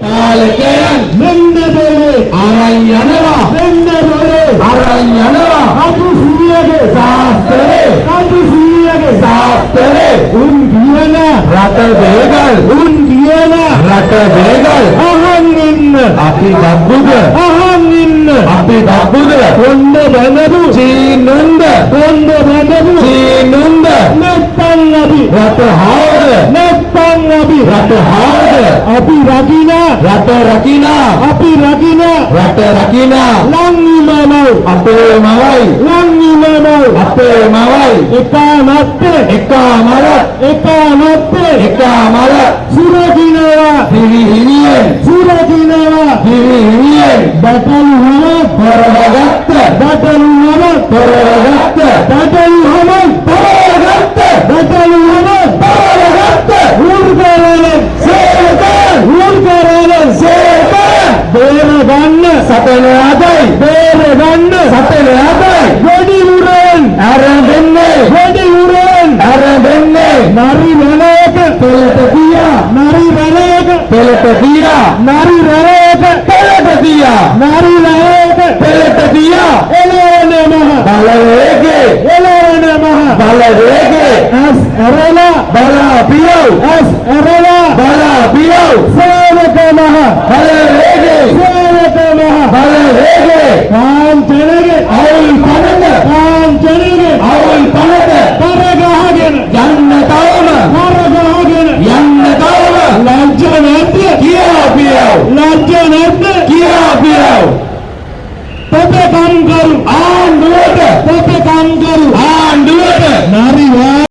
පාලකයන් මෙන්න බෝලේ ආරයි යනවා මෙන්න බෝලේ ආරයි යනවා කටු සීයගේ සාස්තරේ කටු සීයගේ සාස්තරේ උන් කියන රට වේගල් උන් කියන රට වේගල් අහන් ඉන්න අපි ගබ්බුද අහන් ඉන්න අපි ගබ්බුද කොණ්ඩ බඳපු චීනුන්ද කොණ්ඩ බඳපු චීනුන්ද නැත්තම් අපි රට හාවද නැත්තම් අපි රට හාවද අපි රකින්න රට රකින්න අපි රකින්න රට රකින්න ලංනිමව අපේ මවයි ලංනිමව අපේ මවයි එකමර සුරකින්නවා දිවිහිමියෙන් සුරකින්නවා දිවිහිමියෙන් බටලුවම පොරවගත්ත බටලුවම පොරවගත්ත බටලුවම පොරවගත්ත බටලුවම පොරවගත්ත උර්ගරලෙන් සේකන් උර්ගරලෙන් සේකන් බේර ගන්න සතන ආදයි බේර ගන්න සතන ආදයි ගොඩි උරෙන් ආරම්භන්නේ ගොඩි උරෙන් ආරම්භන්නේ නරි වලයක පෙළට දියා නරි වලයක පෙළට දියා නරි වලයක පෙළට දියා නරි වලයක පෙළට දියා එළවන මහ බලවේගේ එළවන මහ බලවේගේ අස් අරලා බලා පියව අස් අරලා බලා පියව සේවක මහ බලවේගේ සේවක මහ බලවේගේ කාන්තනගේ අවුල් පනත කාන්තනගේ අවුල් පනත කරගහගෙන යන්න තවම කරගහගෙන යන්න තවම ලැජ්ජ නැද්ද කියා පියව ලැජ්ජ නැද්ද කියා පියව පොත කම් කරු ආණ්ඩුවට පොත කම් කරු